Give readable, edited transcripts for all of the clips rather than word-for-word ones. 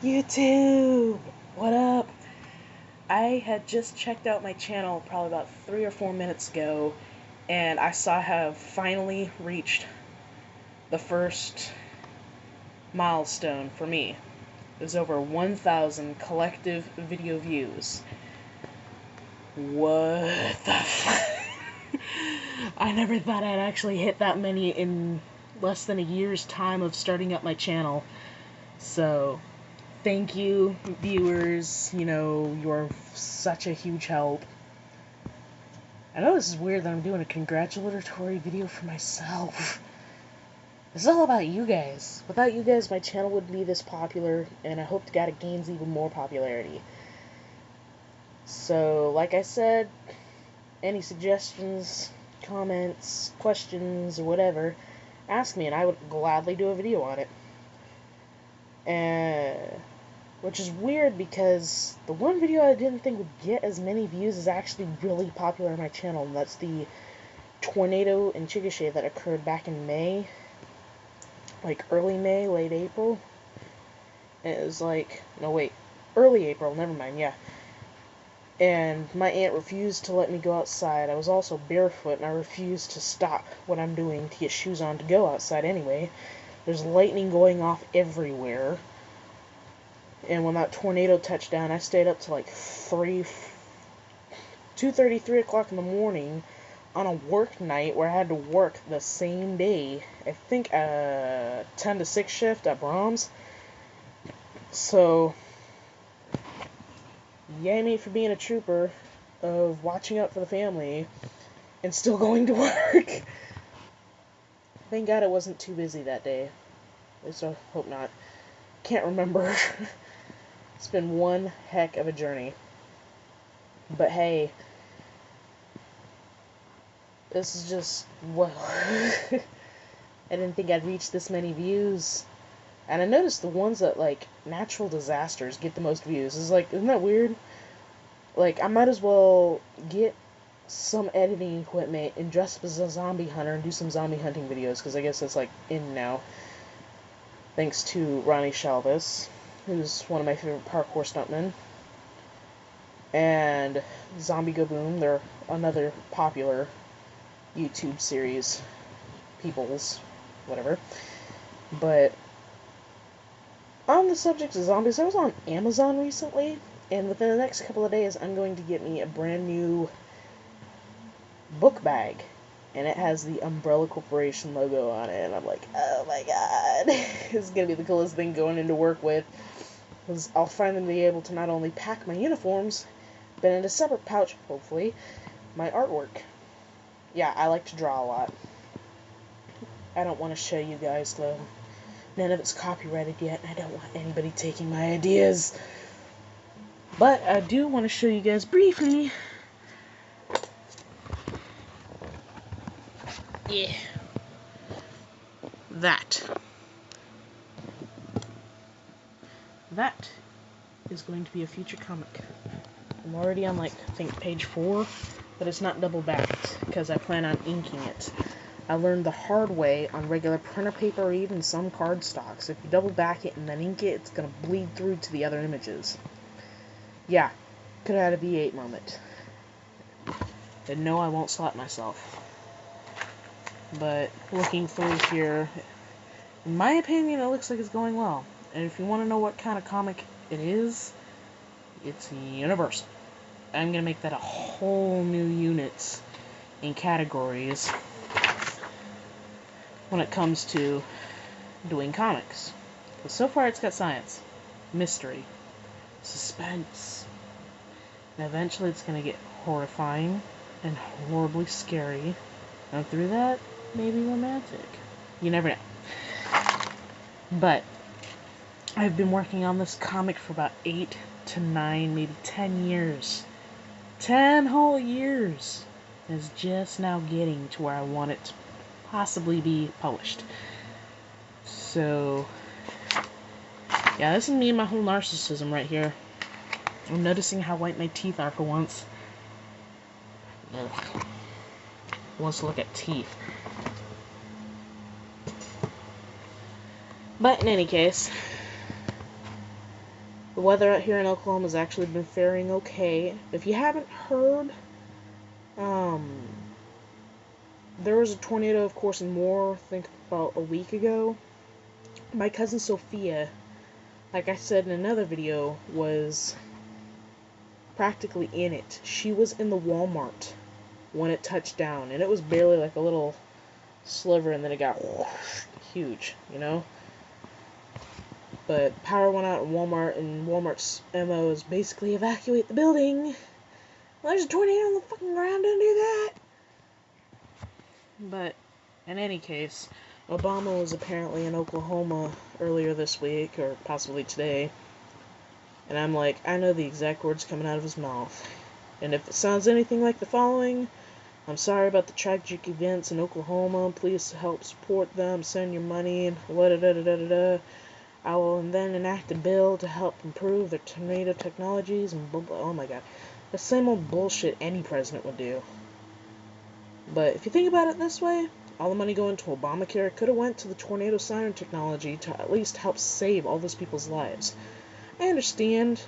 YouTube! What up? I had just checked out my channel probably about 3 or 4 minutes ago, and I saw I have finally reached the first milestone for me. It was over 1,000 collective video views. What the fuck? I never thought I'd actually hit that many in less than a year's time of starting up my channel. So, thank you, viewers. You're such a huge help. I know this is weird that I'm doing a congratulatory video for myself. This is all about you guys. Without you guys, my channel wouldn't be this popular, and I hope to God it gains even more popularity. So, like I said, any suggestions, comments, questions, or whatever, ask me, and I would gladly do a video on it. Which is weird because the one video I didn't think would get as many views is actually really popular on my channel, and that's the tornado in Chickasha that occurred back in May. Like early May, late April. And it was like, no wait, early April, never mind, yeah. And my aunt refused to let me go outside. I was also barefoot, and I refused to stop what I'm doing to get shoes on to go outside anyway. There's lightning going off everywhere. And when that tornado touched down, I stayed up to like 2:30, 3 o'clock in the morning on a work night where I had to work the same day. I think 10 to 6 shift at Brahms. So, yay me for being a trooper of watching out for the family and still going to work. Thank God it wasn't too busy that day. At least I hope not. Can't remember. It's been one heck of a journey. But hey, this is just, well, I didn't think I'd reach this many views. And I noticed the ones that, like, natural disasters get the most views. It's like, isn't that weird? Like, I might as well get some editing equipment and dress up as a zombie hunter and do some zombie hunting videos, because I guess that's, like, in now. Thanks to Ronnie Shalvis, who's one of my favorite parkour stuntmen. And Zombie Go Boom, they're another popular YouTube series. People's, whatever. But on the subject of zombies, I was on Amazon recently, and within the next couple of days, I'm going to get me a brand new book bag. And it has the Umbrella Corporation logo on it, and I'm like, oh my god. It's going to be the coolest thing going into work with. Because I'll finally be able to not only pack my uniforms, but in a separate pouch, hopefully, my artwork. Yeah, I like to draw a lot. I don't want to show you guys, though. None of it's copyrighted yet, and I don't want anybody taking my ideas. But I do want to show you guys briefly. Yeah. That is going to be a future comic. I'm already on, like, I think page 4, but it's not double backed, because I plan on inking it. I learned the hard way on regular printer paper or even some cardstocks. If you double back it and then ink it, it's going to bleed through to the other images. Yeah, could have had a V8 moment. And no, I won't slap myself. But looking through here, in my opinion, it looks like it's going well. And if you want to know what kind of comic it is, it's universal. I'm going to make that a whole new unit in categories when it comes to doing comics. But so far it's got science, mystery, suspense, and eventually it's going to get horrifying and horribly scary, and through that, maybe romantic. You never know. But I've been working on this comic for about 8 to 9, maybe 10 years. 10 whole years! And it's just now getting to where I want it to possibly be published. So, yeah, this is me and my whole narcissism right here. I'm noticing how white my teeth are for once. Ugh. Who wants to look at teeth? But in any case, The weather out here in Oklahoma has actually been faring okay. If you haven't heard, there was a tornado, of course, in Moore, I think about a week ago. My cousin Sophia, like I said in another video, was practically in it. She was in the Walmart when it touched down, and it was barely like a little sliver, and then it got huge, you know? But power went out in Walmart, and Walmart's MO is basically evacuate the building. Well, there's a tornado on the fucking ground, don't do that! But, in any case, Obama was apparently in Oklahoma earlier this week, or possibly today, and I'm like, I know the exact words coming out of his mouth. And if it sounds anything like the following, I'm sorry about the tragic events in Oklahoma, please help support them, send your money, and da-da-da-da-da-da. I will then enact a bill to help improve their tornado technologies, and blah, blah. Oh my god. The same old bullshit any president would do. But if you think about it this way, all the money going to Obamacare could have went to the tornado siren technology to at least help save all those people's lives. I understand,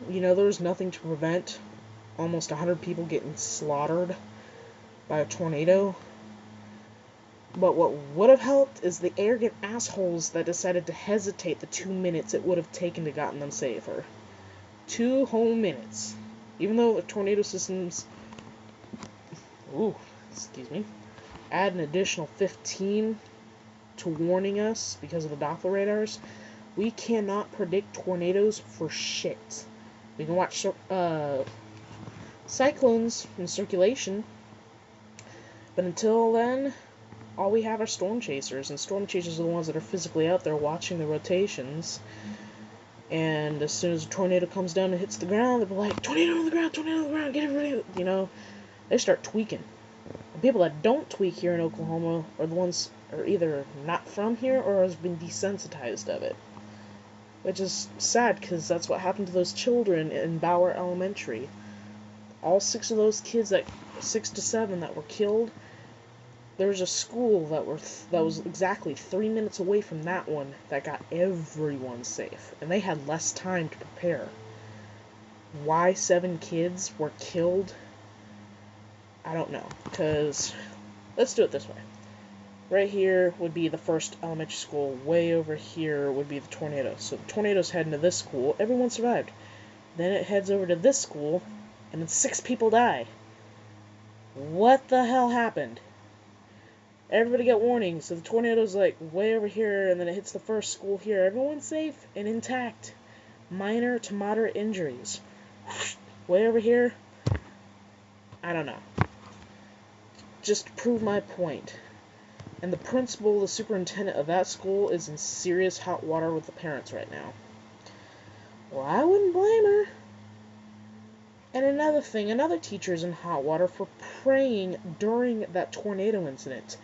there was nothing to prevent almost 100 people getting slaughtered by a tornado. But what would have helped is the arrogant assholes that decided to hesitate the 2 minutes it would have taken to gotten them safer. 2 whole minutes. Even though the tornado systems, add an additional 15 to warning us because of the Doppler radars, we cannot predict tornadoes for shit. We can watch cyclones in circulation, but until then, all we have are storm chasers, and storm chasers are the ones that are physically out there watching the rotations. And as soon as a tornado comes down and hits the ground, they'll be like, tornado on the ground, get everybody, they start tweaking. And people that don't tweak here in Oklahoma are the ones are either not from here or has been desensitized of it. Which is sad, because that's what happened to those children in Bauer Elementary. All 6 of those kids, 6 to 7 that were killed, there's a school that was exactly 3 minutes away from that one that got everyone safe, and they had less time to prepare. Why 7 kids were killed, I don't know, because let's do it this way. Right here would be the first elementary school, way over here would be the tornado. So the tornado's heading to this school, everyone survived. Then it heads over to this school, and then 6 people die. What the hell happened? Everybody got warnings, so the tornado's like way over here, and then it hits the first school here. Everyone's safe and intact. Minor to moderate injuries. Way over here, I don't know. Just to prove my point. And the principal, the superintendent of that school, is in serious hot water with the parents right now. Well, I wouldn't blame her. And another thing, another teacher's in hot water for praying during that tornado incident.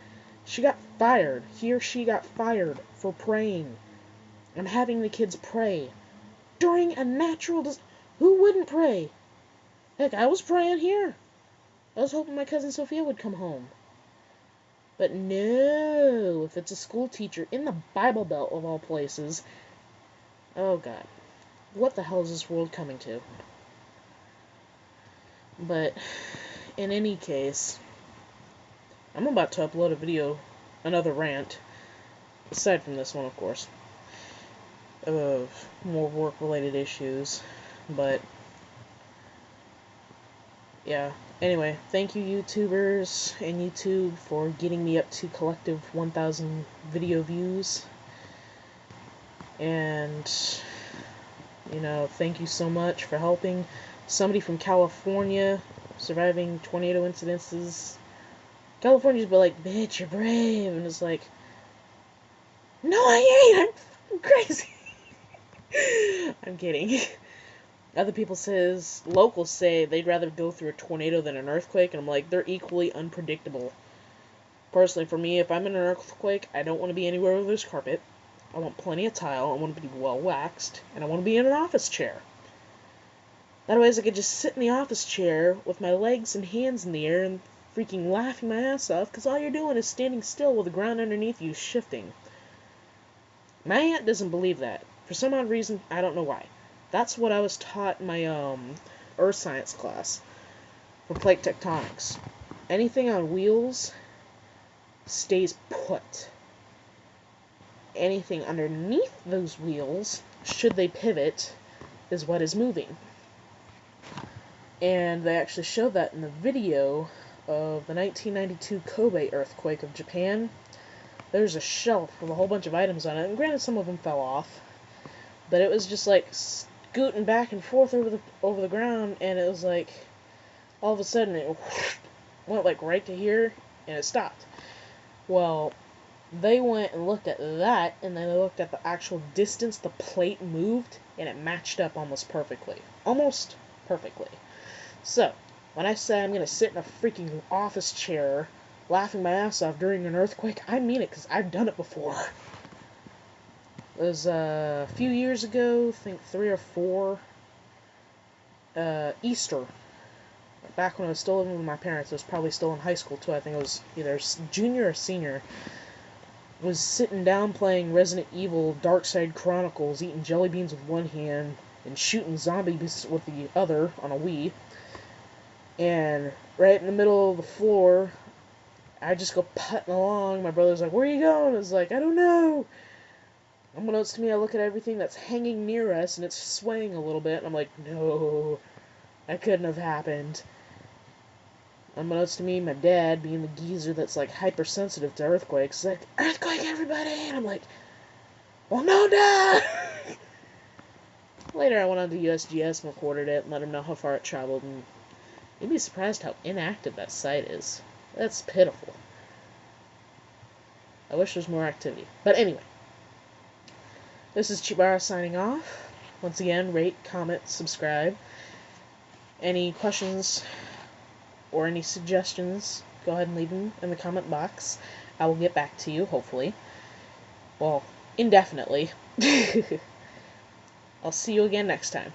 She got fired. He or she got fired for praying and having the kids pray during a natural disaster. Who wouldn't pray? Heck, I was praying here. I was hoping my cousin Sophia would come home. But no, if it's a school teacher in the Bible Belt of all places, oh God, what the hell is this world coming to? But in any case, I'm about to upload a video, another rant, aside from this one, of course, of more work-related issues, but yeah. Anyway, thank you YouTubers and YouTube for getting me up to collective 1,000 video views, and, thank you so much for helping somebody from California surviving tornado incidences. Californians be like, bitch, you're brave, and it's like, no, I ain't, I'm crazy. I'm kidding. Other people locals say they'd rather go through a tornado than an earthquake, and I'm like, they're equally unpredictable. Personally, for me, if I'm in an earthquake, I don't want to be anywhere where there's carpet. I want plenty of tile, I want to be well waxed, and I want to be in an office chair. That way I could just sit in the office chair with my legs and hands in the air and freaking laughing my ass off, because all you're doing is standing still with the ground underneath you shifting. My aunt doesn't believe that. For some odd reason, I don't know why. That's what I was taught in my earth science class for plate tectonics. Anything on wheels stays put. Anything underneath those wheels, should they pivot, is what is moving. And they actually showed that in the video of the 1992 Kobe earthquake of Japan. There's a shelf with a whole bunch of items on it, and granted some of them fell off, but it was just like scooting back and forth over the ground, and it was like all of a sudden it went like right to here, and it stopped. Well, they went and looked at that, and then they looked at the actual distance the plate moved, and it matched up almost perfectly. Almost perfectly. So, when I say I'm going to sit in a freaking office chair laughing my ass off during an earthquake, I mean it, because I've done it before. It was a few years ago, I think 3 or 4, Easter. Back when I was still living with my parents. I was probably still in high school, too. I think I was either junior or senior. Was sitting down playing Resident Evil Dark Side Chronicles, eating jelly beans with one hand, and shooting zombies with the other on a Wii. And right in the middle of the floor, I just go putting along. My brother's like, "Where are you going?" I was like, "I don't know." Unbeknownst to me, I look at everything that's hanging near us, and it's swaying a little bit. And I'm like, "No, that couldn't have happened." Unbeknownst to me, my dad, being the geezer that's like hypersensitive to earthquakes, is like, "Earthquake, everybody!" And I'm like, "Well, no, Dad!" Later, I went on to USGS and recorded it and let him know how far it traveled, and you'd be surprised how inactive that site is. That's pitiful. I wish there was more activity. But anyway, this is Chibara signing off. Once again, rate, comment, subscribe. Any questions or any suggestions, go ahead and leave them in the comment box. I will get back to you, hopefully. Well, indefinitely. I'll see you again next time.